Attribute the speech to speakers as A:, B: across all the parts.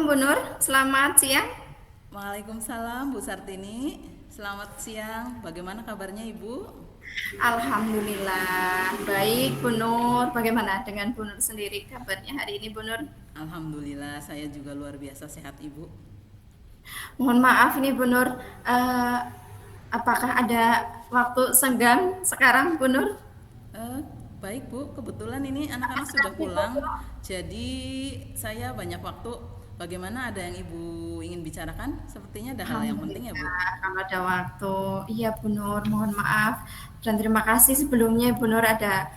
A: Bu Nur, selamat siang.
B: Waalaikumsalam Bu Sartini. Selamat siang. Bagaimana kabarnya Ibu?
A: Alhamdulillah, baik Bu Nur. Bagaimana dengan Bu Nur sendiri kabarnya hari ini Bu Nur?
B: Alhamdulillah saya juga luar biasa sehat Ibu.
A: Mohon maaf ini Bu Nur, eh, apakah ada waktu senggang sekarang Bu Nur?
B: Eh, Baik Bu, kebetulan ini anak-anak sudah pulang. Jadi saya banyak waktu. Bagaimana, ada yang Ibu ingin bicarakan? Sepertinya ada hal yang penting ya Bu.
A: Alhamdulillah, kalau ada waktu. Iya Bu Nur, mohon maaf dan terima kasih sebelumnya Bu Nur ada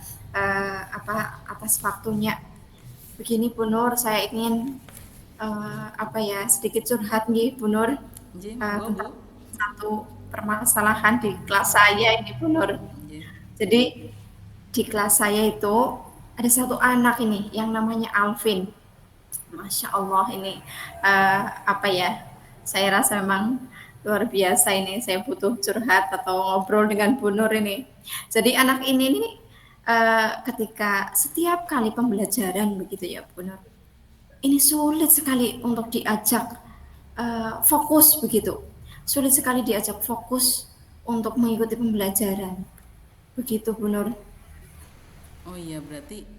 A: atas waktunya. Begini Bu Nur, saya ingin sedikit curhat nih Bu Nur
B: Nggih, monggo Bu.
A: tentang satu permasalahan di kelas saya ini Bu Nur.
B: Nggih.
A: Jadi di kelas saya itu ada satu anak ini yang namanya Alvin. Masya Allah ini eh, apa ya? Saya rasa memang luar biasa ini. Saya butuh curhat atau ngobrol dengan Bu Nur ini. Jadi anak ini nih ketika setiap kali pembelajaran begitu ya Bu Nur, ini sulit sekali untuk diajak fokus begitu. Sulit sekali diajak fokus untuk mengikuti pembelajaran. Begitu Bu Nur.
B: Oh iya, berarti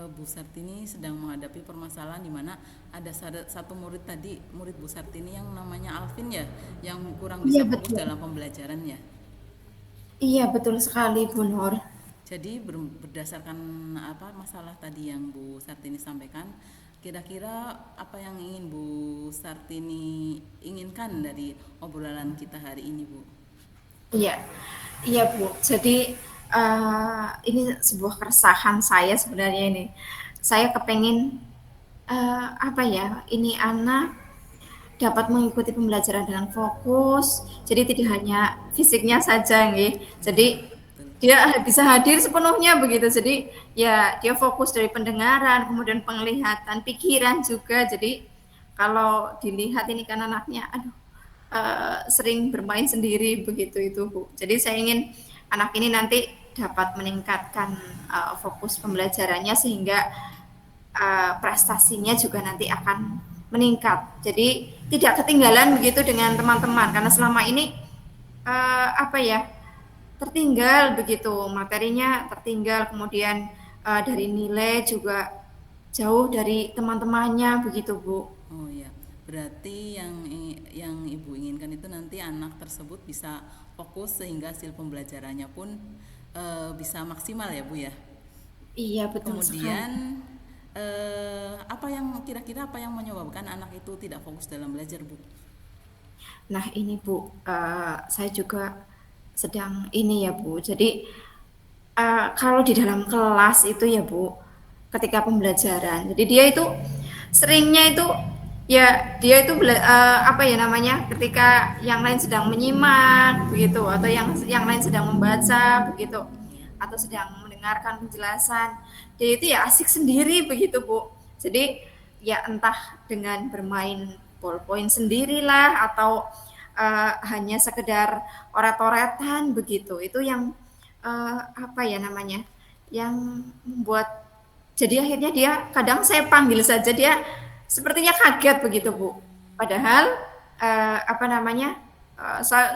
B: Bu Sartini sedang menghadapi permasalahan di mana ada satu murid tadi, murid Bu Sartini yang namanya Alvin ya, yang kurang
A: Iya
B: bisa fokus
A: betul.
B: dalam pembelajarannya.
A: Iya betul sekali Bu Nur.
B: Jadi berdasarkan apa masalah tadi yang Bu Sartini sampaikan, kira-kira apa yang ingin Bu Sartini inginkan dari obrolan kita hari ini, Bu?
A: Iya. Iya Bu. Jadi ini sebuah keresahan saya sebenarnya ini. Saya kepengen ini anak dapat mengikuti pembelajaran dengan fokus. Jadi tidak hanya fisiknya saja nggih. Jadi
B: Iya, betul.
A: dia bisa hadir sepenuhnya begitu. Jadi ya dia fokus dari pendengaran, kemudian penglihatan, pikiran juga. Jadi kalau dilihat ini kan anaknya aduh sering bermain sendiri begitu itu Bu. Jadi saya ingin anak ini nanti dapat meningkatkan fokus pembelajarannya sehingga prestasinya juga nanti akan meningkat. Jadi tidak ketinggalan begitu dengan teman-teman karena selama ini apa ya tertinggal begitu materinya tertinggal kemudian dari nilai juga jauh dari teman-temannya begitu Bu.
B: Oh iya, berarti yang Ibu inginkan itu nanti anak tersebut bisa fokus sehingga hasil pembelajarannya pun bisa maksimal ya, Bu ya.
A: Iya betul sekali.
B: Kemudian apa yang kira-kira apa yang menyebabkan anak itu tidak fokus dalam belajar, Bu?
A: Nah ini Bu, saya juga sedang ini ya Bu. Jadi kalau di dalam kelas itu ya Bu, ketika pembelajaran, jadi dia itu seringnya itu ya dia itu ketika yang lain sedang menyimak begitu atau yang lain sedang membaca begitu
B: Iya.
A: atau sedang mendengarkan penjelasan, dia itu ya asik sendiri begitu Bu. Jadi ya entah dengan bermain ballpoint sendirilah atau hanya sekedar oret-oretan begitu. Itu yang yang membuat jadi akhirnya dia kadang saya panggil saja dia sepertinya kaget begitu Bu. Padahal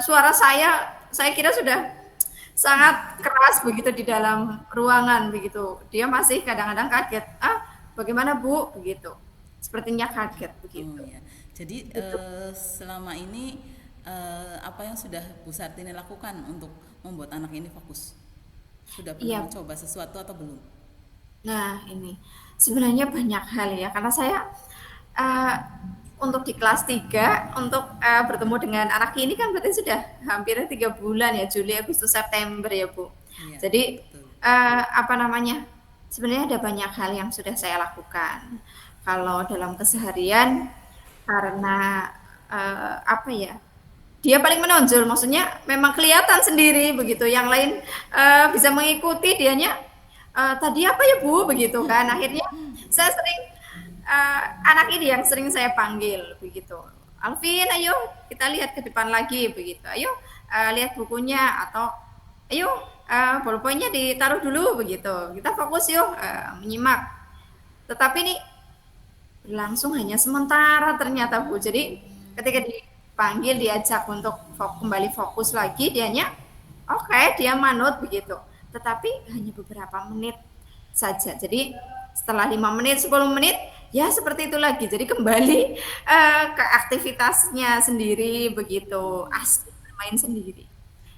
A: suara saya kira sudah sangat keras begitu di dalam ruangan begitu. Dia masih kadang-kadang kaget. Ah, bagaimana Bu? Begitu. Sepertinya kaget
B: Oh
A: begitu.
B: ya. Jadi
A: Itu.
B: selama ini apa yang sudah Bu Sartini lakukan untuk membuat anak ini fokus? Sudah pernah
A: Iya.
B: mencoba sesuatu atau belum?
A: Nah, ini sebenarnya banyak hal ya karena saya uh, untuk di kelas 3 untuk bertemu dengan anak ini kan berarti sudah hampir 3 bulan ya, Juli, Agustus, September ya Bu.
B: Iya,
A: Jadi
B: betul.
A: sebenarnya ada banyak hal yang sudah saya lakukan. Kalau dalam keseharian karena dia paling menonjol, maksudnya memang kelihatan sendiri begitu. Yang lain bisa mengikuti, dianya tadi apa ya Bu begitu kan. Akhirnya saya sering anak ini yang sering saya panggil begitu. Alvin, ayo kita lihat ke depan lagi begitu. Ayo lihat bukunya atau ayo ballpointnya ditaruh dulu begitu. Kita fokus yuk menyimak. Tetapi nih berlangsung hanya sementara ternyata Bu. Jadi ketika dipanggil diajak untuk kembali fokus lagi, dianya oke, dia manut begitu. Tetapi hanya beberapa menit saja. Jadi setelah 5 menit, 10 menit, ya seperti itu lagi. Jadi kembali ke aktivitasnya sendiri begitu,
B: Oh, iya.
A: asik bermain sendiri.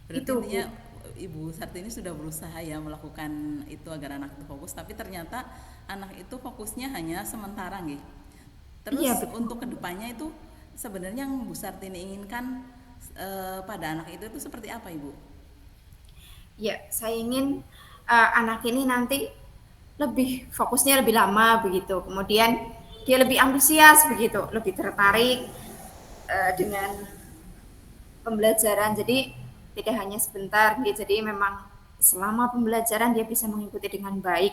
B: Berarti
A: Itu
B: intinya
A: Bu.
B: Ibu Sartini sudah berusaha ya melakukan itu agar anak itu fokus, tapi ternyata anak itu fokusnya hanya sementara nggih.
A: Iya
B: Terus
A: betul.
B: untuk kedepannya itu sebenarnya yang Bu Sartini inginkan pada anak itu seperti apa Ibu?
A: Ya, saya ingin anak ini nanti lebih fokusnya lebih lama begitu. Kemudian dia lebih antusias begitu, lebih tertarik dengan pembelajaran. Jadi tidak hanya sebentar, gitu. Jadi memang selama pembelajaran dia bisa mengikuti dengan baik.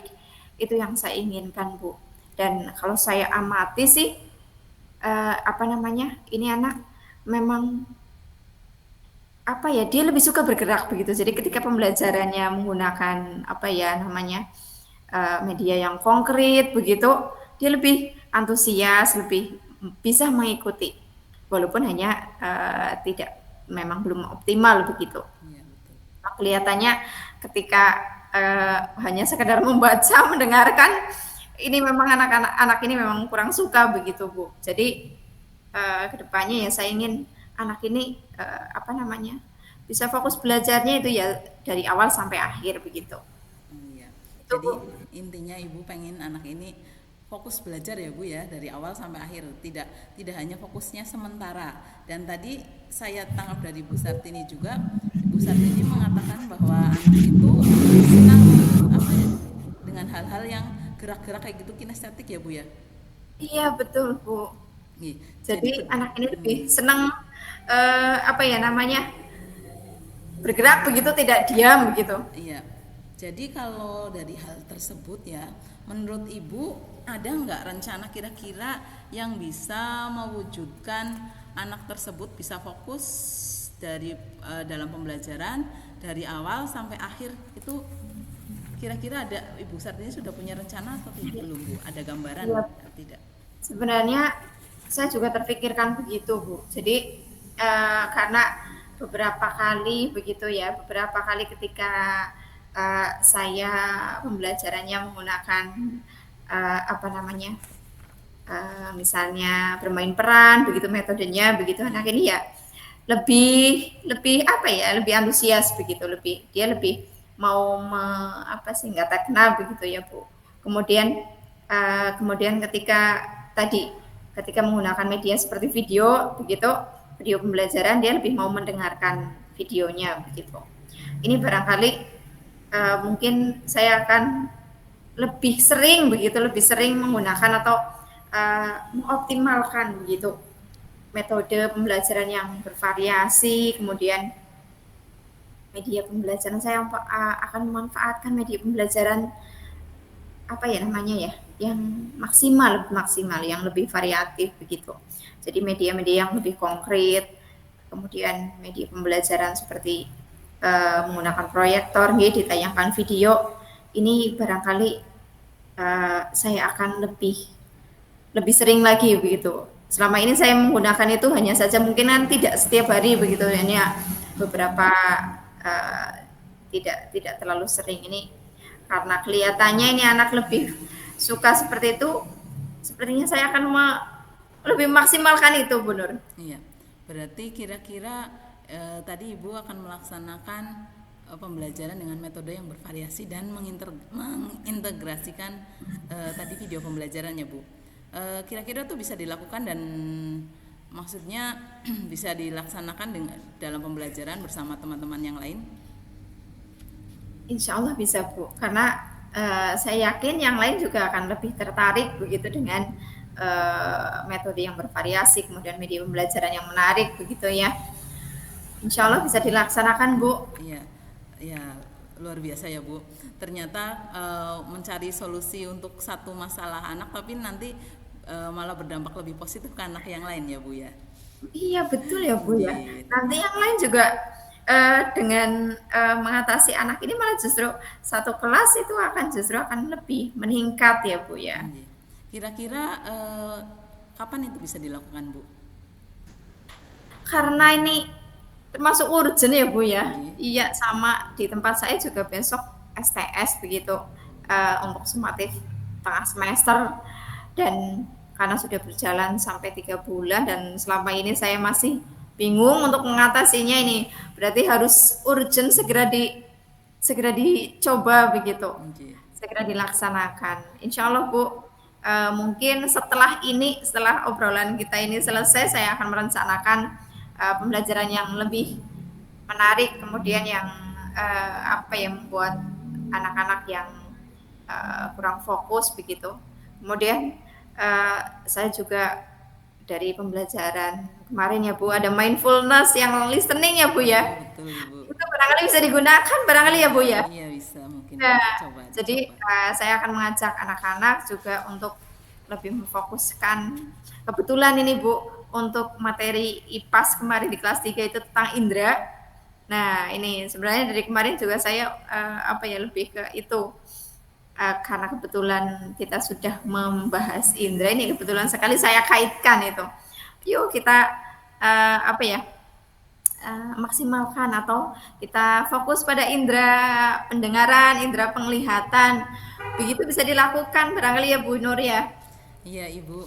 A: Itu yang saya inginkan, Bu. Dan kalau saya amati sih apa namanya? Ini anak memang apa ya, dia lebih suka bergerak begitu. Jadi ketika pembelajarannya menggunakan apa ya namanya media yang konkret begitu, dia lebih antusias, lebih bisa mengikuti, walaupun hanya tidak memang belum optimal begitu.
B: Iya, betul.
A: Nah, kelihatannya ketika hanya sekedar membaca, mendengarkan, ini memang anak-anak anak ini memang kurang suka begitu Bu. Jadi kedepannya ya saya ingin anak ini apa namanya bisa fokus belajarnya itu ya dari awal sampai akhir begitu.
B: Oh, iya.
A: Itu Bu.
B: Jadi intinya Ibu pengen anak ini fokus belajar ya Bu ya dari awal sampai akhir, tidak tidak hanya fokusnya sementara. Dan tadi saya tangkap dari Bu Sartini juga, Bu Sartini mengatakan bahwa anak itu senang apa ya dengan hal-hal yang gerak-gerak kayak gitu kinestetik ya Bu ya.
A: Iya betul Bu.
B: Nih, jadi
A: Jadi anak ini lebih senang apa ya namanya bergerak begitu tidak diam begitu.
B: iya. Jadi kalau dari hal tersebut ya, menurut Ibu ada nggak rencana kira-kira yang bisa mewujudkan anak tersebut bisa fokus dari dalam pembelajaran dari awal sampai akhir itu kira-kira ada Ibu saat ini sudah punya rencana atau belum Bu? Ada gambaran
A: Iya,
B: tidak?
A: sebenarnya saya juga terpikirkan begitu, Bu. Jadi karena beberapa kali begitu ya, beberapa kali ketika saya pembelajarannya menggunakan apa namanya, misalnya bermain peran, begitu metodenya, begitu
B: Iya,
A: anak ini ya lebih lebih apa ya, lebih antusias begitu, lebih dia lebih mau apa sih nggak terkenal begitu ya Bu. Kemudian kemudian ketika tadi ketika menggunakan media seperti video begitu, video pembelajaran dia lebih mau mendengarkan videonya begitu. Ini barangkali mungkin saya akan lebih sering begitu, lebih sering menggunakan atau mengoptimalkan begitu metode pembelajaran yang bervariasi, kemudian media pembelajaran saya akan memanfaatkan media pembelajaran apa ya namanya ya, yang maksimal, yang lebih variatif begitu. Jadi media-media yang lebih konkret, kemudian media pembelajaran seperti menggunakan proyektor, ditayangkan video. Ini barangkali saya akan lebih lebih sering lagi begitu. Selama ini saya menggunakan itu hanya saja mungkin kan tidak setiap hari begitu, hanya beberapa uh, tidak terlalu sering ini karena kelihatannya ini anak lebih suka seperti itu. Sepertinya saya akan lebih maksimalkan itu, Bu Nur.
B: iya. Berarti kira-kira tadi Ibu akan melaksanakan pembelajaran dengan metode yang bervariasi dan mengintegrasikan tadi video pembelajarannya Bu. Kira-kira tuh bisa dilakukan dan maksudnya bisa dilaksanakan dengan dalam pembelajaran bersama teman-teman yang lain.
A: Insya Allah bisa Bu, karena saya yakin yang lain juga akan lebih tertarik begitu dengan metode yang bervariasi, kemudian media pembelajaran yang menarik begitu ya. Insya Allah bisa dilaksanakan Bu.
B: Iya, ya luar biasa ya Bu. Ternyata mencari solusi untuk satu masalah anak, tapi nanti malah berdampak lebih positif ke anak yang lain ya Bu ya.
A: Iya betul ya Bu ya.
B: Gitu.
A: Nanti yang lain juga dengan mengatasi anak ini malah justru satu kelas itu akan justru akan lebih meningkat ya Bu ya.
B: Iya. Kira-kira kapan itu bisa dilakukan, Bu?
A: Karena ini termasuk urgent ya Bu ya.
B: Nggih.
A: Iya, sama di tempat saya juga besok STS begitu, untuk sumatif tengah semester, dan karena sudah berjalan sampai 3 bulan dan selama ini saya masih bingung untuk mengatasinya ini. Berarti harus urgent segera dicoba begitu,
B: Nggih.
A: segera dilaksanakan. Insya Allah Bu, mungkin setelah ini, setelah obrolan kita ini selesai, saya akan merencanakan pembelajaran yang lebih menarik, kemudian yang apa ya, membuat anak-anak yang kurang fokus begitu. Kemudian saya juga dari pembelajaran kemarin ya Bu, ada mindfulness yang listening ya Bu ya.
B: Oh, betul, Ibu.
A: Itu barangkali bisa digunakan barangkali ya Bu ya.
B: Iya, bisa mungkin
A: Nah,
B: coba
A: jadi
B: dicoba.
A: saya akan mengajak anak-anak juga untuk lebih memfokuskan. Kebetulan ini Bu, untuk materi IPAS kemarin di kelas 3 itu tentang indera. Nah, ini sebenarnya dari kemarin juga saya apa ya, lebih ke itu. Karena kebetulan kita sudah membahas indera ini, kebetulan sekali saya kaitkan itu. Yuk kita apa ya, maksimalkan atau kita fokus pada indera pendengaran, indera penglihatan. Begitu bisa dilakukan barangkali ya Bu Nur ya.
B: Iya, Ibu.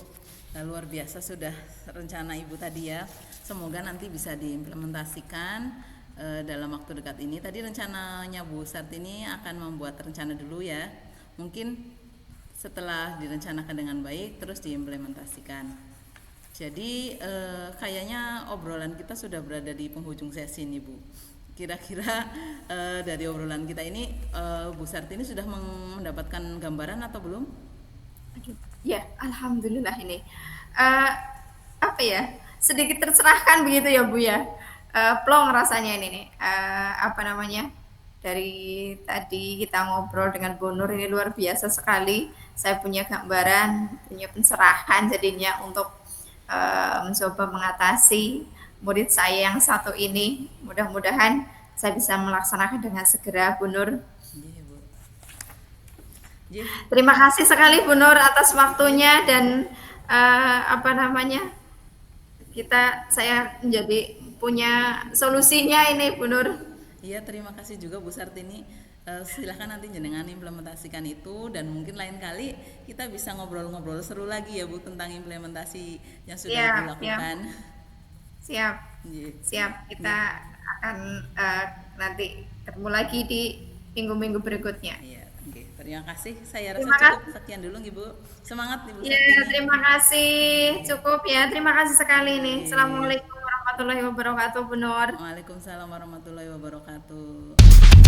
B: Nah, luar biasa sudah rencana Ibu tadi ya. Semoga nanti bisa diimplementasikan dalam waktu dekat ini. Tadi rencananya Bu Sartini akan membuat rencana dulu ya. Mungkin setelah direncanakan dengan baik terus diimplementasikan. Jadi kayaknya obrolan kita sudah berada di penghujung sesi nih Bu. Kira-kira dari obrolan kita ini Bu Sartini sudah mendapatkan gambaran atau belum?
A: Ya, alhamdulillah ini. Eh, apa ya? Sedikit tercerahkan begitu ya Bu ya. Plong rasanya ini nih. Apa namanya? Dari tadi kita ngobrol dengan Bu Nur ini luar biasa sekali. Saya punya gambaran, punya pencerahan jadinya untuk mencoba mengatasi murid saya yang satu ini. Mudah-mudahan saya bisa melaksanakan dengan segera, Bu Nur.
B: Iya, Bu. Iya,
A: Terima kasih sekali Bu Nur atas
B: iya.
A: waktunya dan apa namanya, saya menjadi punya solusinya ini Bu Nur.
B: Iya, terima kasih juga Bu Sartini. Silahkan nanti jenengan implementasikan itu dan mungkin lain kali kita bisa ngobrol-ngobrol seru lagi ya Bu tentang implementasi yang sudah Ibu
A: Siap, siap,
B: lakukan.
A: siap,
B: Iya.
A: siap. Kita
B: Iya.
A: akan nanti ketemu lagi di minggu-minggu berikutnya.
B: Iya, oke. Terima kasih. Saya rasa
A: Terima
B: cukup
A: kasih.
B: sekian dulu, Ibu. Semangat Ibu
A: Ya,
B: Sartini.
A: terima kasih. Cukup ya. Terima kasih sekali nih.
B: Oke.
A: Assalamualaikum warahmatullahi wabarakatuh, Bu Nur.
B: Waalaikumsalam warahmatullahi wabarakatuh.